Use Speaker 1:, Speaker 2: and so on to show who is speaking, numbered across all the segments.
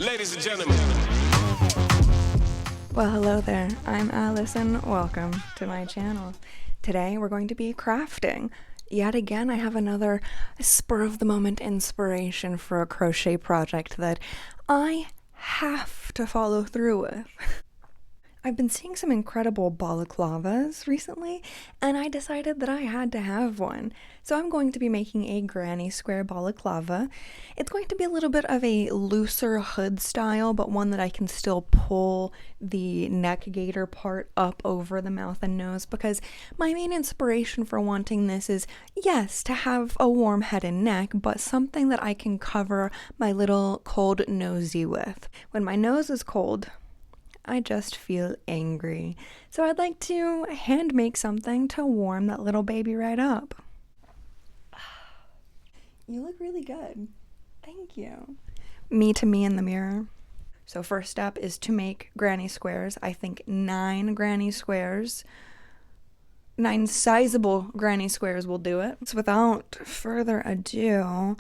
Speaker 1: Ladies and gentlemen.
Speaker 2: Well, hello there. I'm Alice and welcome to my channel. Today we're going to be crafting. Yet again, I have another spur of the moment inspiration for a crochet project that I have to follow through with. I've been seeing some incredible balaclavas recently, and I decided that I had to have one. So I'm going to be making a granny square balaclava. It's going to be a little bit of a looser hood style, but one that I can still pull the neck gaiter part up over the mouth and nose, because my main inspiration for wanting this is, yes, to have a warm head and neck, but something that I can cover my little cold nosy with. When my nose is cold, I just feel angry. So I'd like to hand make something to warm that little baby right up. You look really good. Thank you. Me to me in the mirror. So first step is to make granny squares. I think 9 granny squares. 9 sizable granny squares will do it. So without further ado,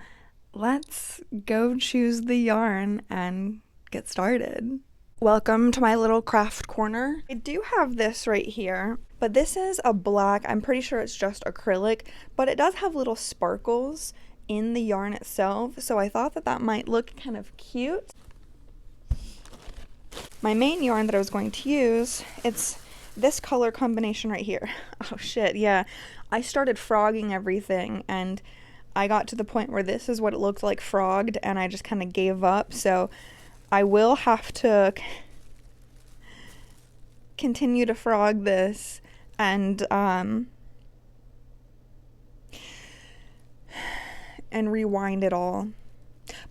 Speaker 2: let's go choose the yarn and get started. Welcome to my little craft corner. I do have this right here, but this is a black, I'm pretty sure it's just acrylic, but it does have little sparkles in the yarn itself, so I thought that that might look kind of cute. My main yarn that I was going to use, it's this color combination right here. Oh shit, yeah. I started frogging everything and I got to the point where this is what it looked like frogged and I just kind of gave up, so I will have to continue to frog this and rewind it all.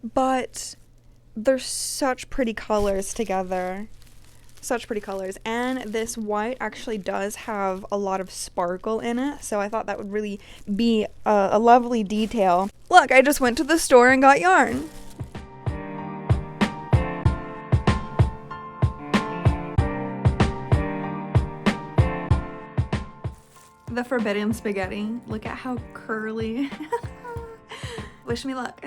Speaker 2: But they're such pretty colors together. Such pretty colors. And this white actually does have a lot of sparkle in it, so I thought that would really be a lovely detail. Look, I just went to the store and got yarn. The forbidden spaghetti. Look at how curly. Wish me luck.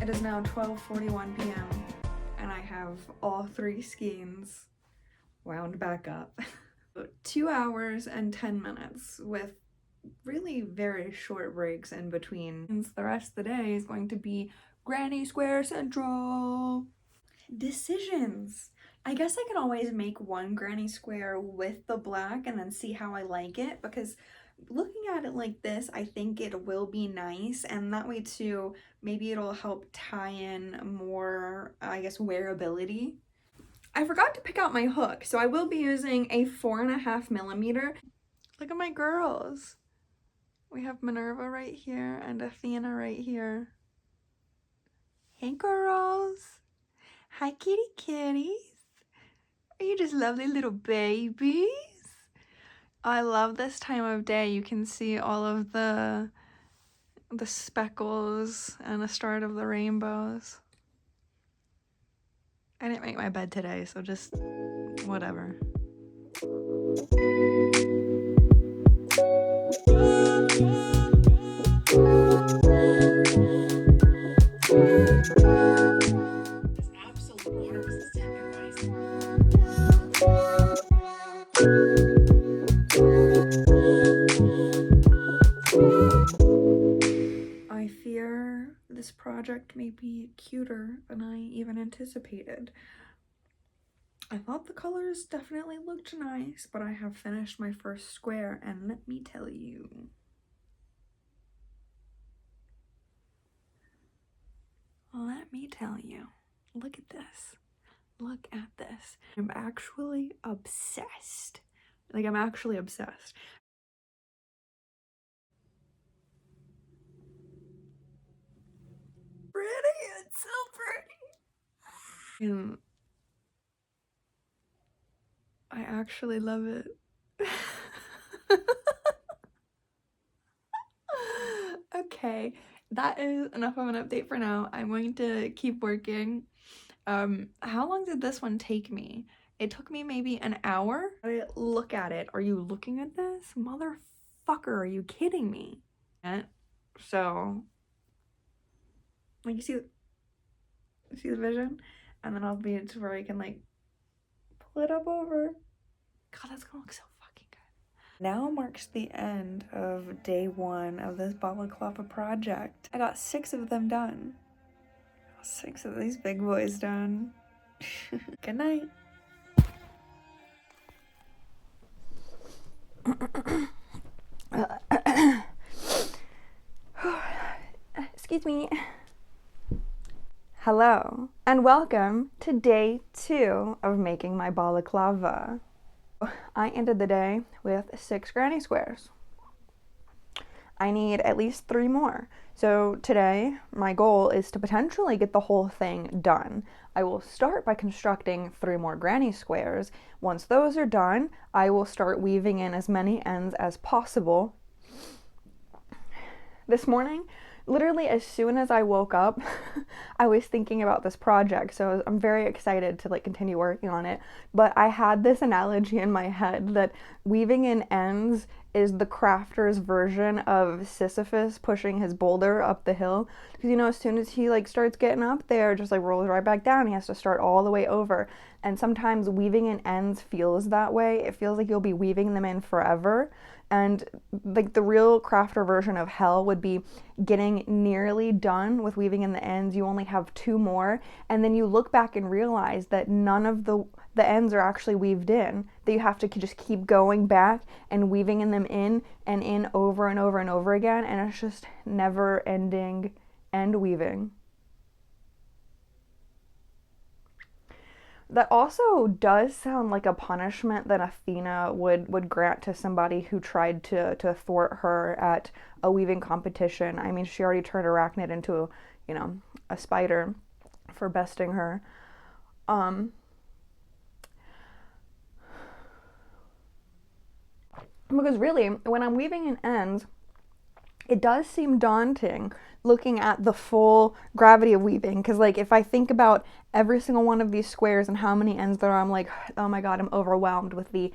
Speaker 2: It is now 12:41 p.m. and I have all 3 skeins wound back up. 2 hours and 10 minutes with really very short breaks in between. Since the rest of the day is going to be Granny Square Central. Decisions. I guess I can always make one granny square with the black and then see how I like it, because looking at it like this, I think it will be nice, and that way too, maybe it'll help tie in more, I guess, wearability. I forgot to pick out my hook, so I will be using a 4.5 millimeter. Look at my girls. We have Minerva right here and Athena right here. Hey girls. Hi kitty kitties. Are you just lovely little babies? I love this time of day. You can see all of the speckles and the start of the rainbows. I didn't make my bed today, so just whatever. I fear this project may be cuter than I even anticipated. I thought the colors definitely looked nice, but I have finished my first square, and let me tell you, look at this. Look at this. I'm actually obsessed. Like, I'm actually obsessed. pretty. It's so pretty. And I actually love it. Okay, that is enough of an update for now. I'm going to keep working. How long did this one take me? It took me maybe an hour. Look at it. Are you looking at this? Motherfucker, are you kidding me? So, like, you see the vision? And then I'll be to where I can, like, pull it up over. God, that's gonna look so fucking good. Now marks the end of day 1 of this balaclava project. I got 6 of them done. 6 of these big boys done. Good night. Excuse me. Hello, and welcome to day 2 of making my balaclava. I ended the day with 6 granny squares. I need at least 3 more. So today, my goal is to potentially get the whole thing done. I will start by constructing 3 more granny squares. Once those are done, I will start weaving in as many ends as possible. This morning, literally as soon as I woke up, I was thinking about this project, so I'm very excited to like continue working on it. But I had this analogy in my head that weaving in ends is the crafter's version of Sisyphus pushing his boulder up the hill. Because, you know, as soon as he like starts getting up there, just like rolls right back down, he has to start all the way over. And sometimes weaving in ends feels that way. It feels like you'll be weaving them in forever. And like the real crafter version of hell would be getting nearly done with weaving in the ends. You only have 2 more, and then you look back and realize that none of the ends are actually weaved in, that you have to just keep going back and weaving in them in and in over and over and over again, and it's just never ending end weaving. That also does sound like a punishment that Athena would grant to somebody who tried to thwart her at a weaving competition. I mean, she already turned Arachnid into, you know, a spider for besting her. Because really, when I'm weaving in ends, it does seem daunting looking at the full gravity of weaving, because like if I think about every single one of these squares and how many ends there are, I'm like, oh my god, I'm overwhelmed with the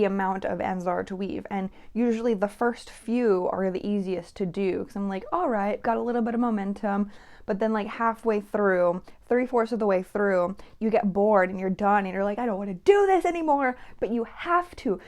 Speaker 2: amount of ends there are to weave. And usually the first few are the easiest to do, because I'm like, all right, got a little bit of momentum. But then like halfway through, 3/4 of the way through, you get bored and you're done and you're like, I don't want to do this anymore. But you have to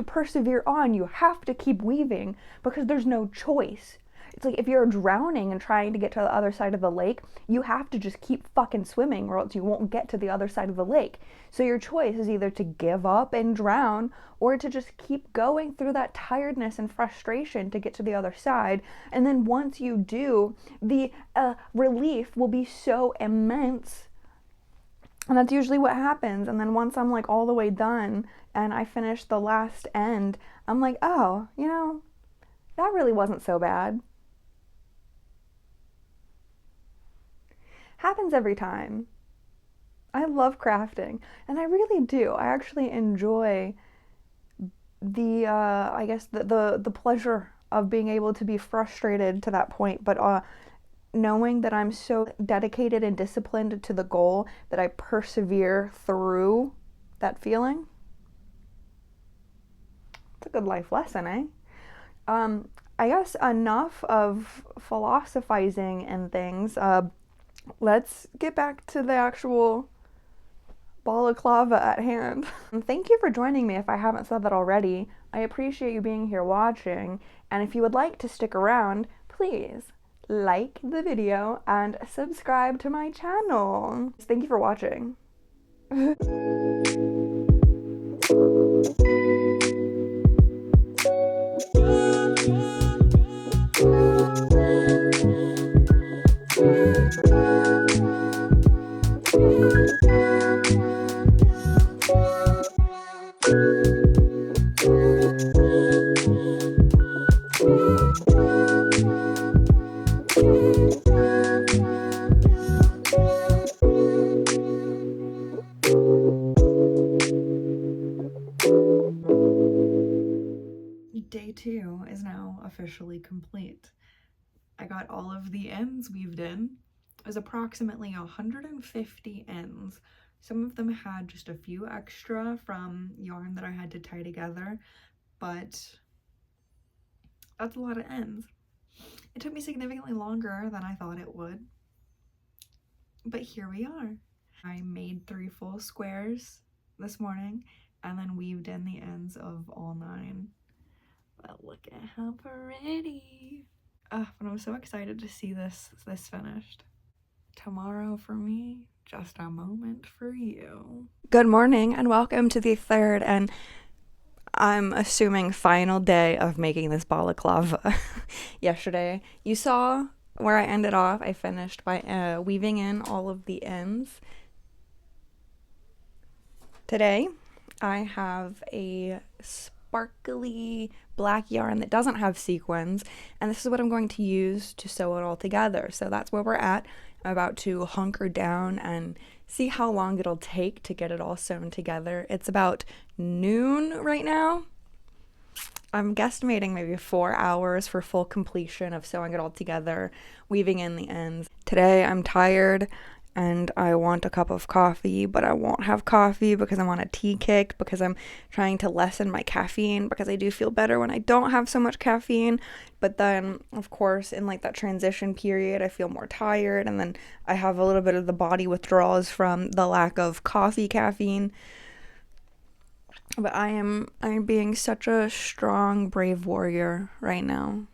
Speaker 2: persevere on. You have to keep weaving because there's no choice. It's like if you're drowning and trying to get to the other side of the lake, you have to just keep fucking swimming or else you won't get to the other side of the lake. So your choice is either to give up and drown or to just keep going through that tiredness and frustration to get to the other side. And then once you do, the relief will be so immense. And that's usually what happens. And then once I'm like all the way done and I finish the last end, I'm like, oh, you know, that really wasn't so bad. Happens every time. I love crafting, and I really do. I actually enjoy the I guess the pleasure of being able to be frustrated to that point, but knowing that I'm so dedicated and disciplined to the goal that I persevere through that feeling. It's a good life lesson, eh? I guess enough of philosophizing and things. Let's get back to the actual balaclava at hand. Thank you for joining me if I haven't said that already. I appreciate you being here watching, and if you would like to stick around, please like the video and subscribe to my channel. Thank you for watching. day 2 is now officially complete. I got all of the ends weaved in. It was approximately 150 ends. Some of them had just a few extra from yarn that I had to tie together, but that's a lot of ends. It took me significantly longer than I thought it would, but here we are. I made 3 full squares this morning and then weaved in the ends of all 9. But look at how pretty. But I'm so excited to see this finished. Tomorrow for me, just a moment for you. Good morning and welcome to the 3rd and I'm assuming final day of making this balaclava. Yesterday you saw where I ended off. I finished by weaving in all of the ends. Today I have a sparkly black yarn that doesn't have sequins, and this is what I'm going to use to sew it all together. So that's where we're at. I'm about to hunker down and see how long it'll take to get it all sewn together. It's about noon right now. I'm guesstimating maybe 4 hours for full completion of sewing it all together, weaving in the ends. Today I'm tired and I want a cup of coffee, but I won't have coffee because I'm on a tea kick, because I'm trying to lessen my caffeine, because I do feel better when I don't have so much caffeine. But then, of course, in like that transition period, I feel more tired, and then I have a little bit of the body withdrawals from the lack of coffee caffeine. But I'm being such a strong, brave warrior right now.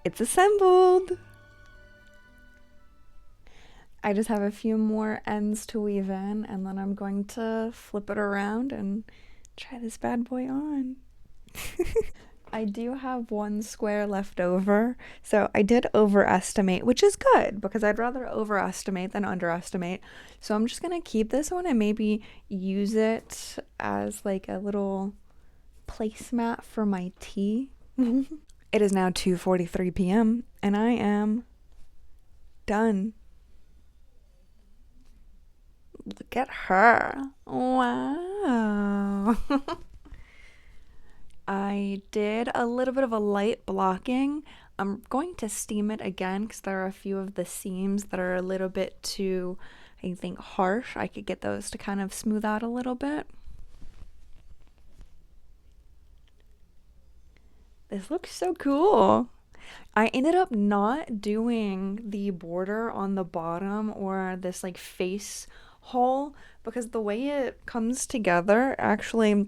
Speaker 2: It's assembled. I just have a few more ends to weave in, and then I'm going to flip it around and try this bad boy on. I do have 1 square left over, so I did overestimate, which is good because I'd rather overestimate than underestimate. So I'm just gonna keep this one and maybe use it as like a little placemat for my tea. It is now 2:43 p.m. and I am done. Look at her. Wow. I did a little bit of a light blocking. I'm going to steam it again because there are a few of the seams that are a little bit too, I think, harsh. I could get those to kind of smooth out a little bit. This looks so cool. I ended up not doing the border on the bottom or this like face hole because the way it comes together actually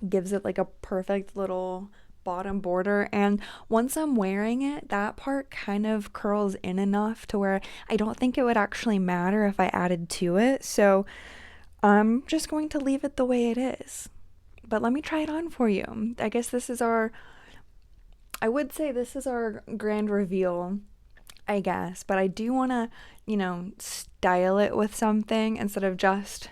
Speaker 2: gives it like a perfect little bottom border, and once I'm wearing it, that part kind of curls in enough to where I don't think it would actually matter if I added to it. So I'm just going to leave it the way it is. But let me try it on for you. I guess this is our grand reveal, I guess, but I do want to, style it with something instead of just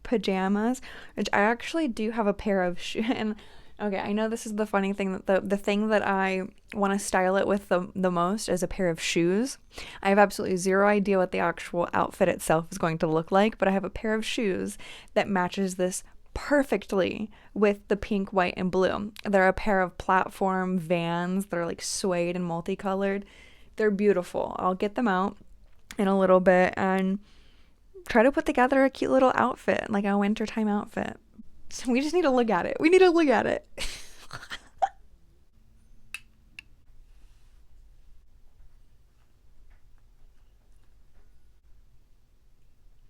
Speaker 2: pajamas, which I actually do have a pair of shoes. And okay, I know this is the funny thing, that the thing that I want to style it with the most is a pair of shoes. I have absolutely zero idea what the actual outfit itself is going to look like, but I have a pair of shoes that matches this perfectly with the pink, white, and blue. They're a pair of platform Vans. They're like suede and multicolored. They're beautiful. I'll get them out in a little bit and try to put together a cute little outfit, like a wintertime outfit. So we just need to look at it. We need to look at it.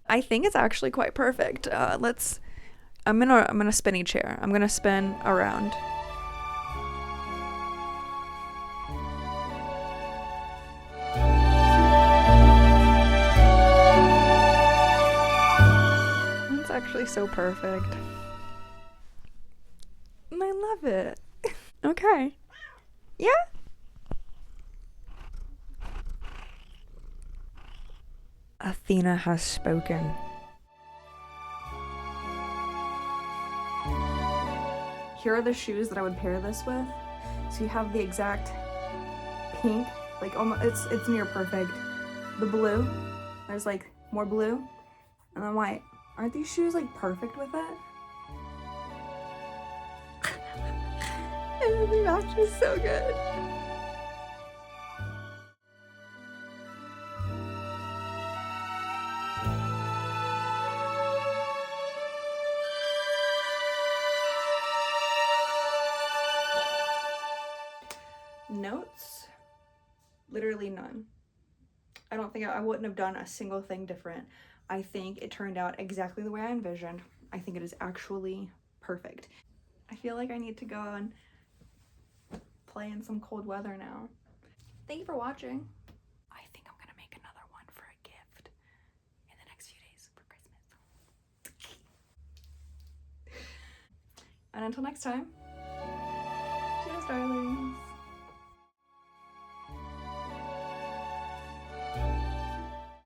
Speaker 2: I think it's actually quite perfect. I'm in a spinny chair. I'm gonna spin around. It's actually so perfect. And I love it. Okay. Yeah? Athena has spoken. Here are the shoes that I would pair this with. So you have the exact pink, like almost, it's near perfect. the blue. There's like more blue and then white. Aren't these shoes like perfect with it? And the match is so good. Notes, literally none. I don't think I wouldn't have done a single thing different. I think it turned out exactly the way I envisioned. I think it is actually perfect. I feel like I need to go and play in some cold weather now. Thank you for watching. I think I'm gonna make another one for a gift in the next few days for Christmas. And until next time, cheers, darlings.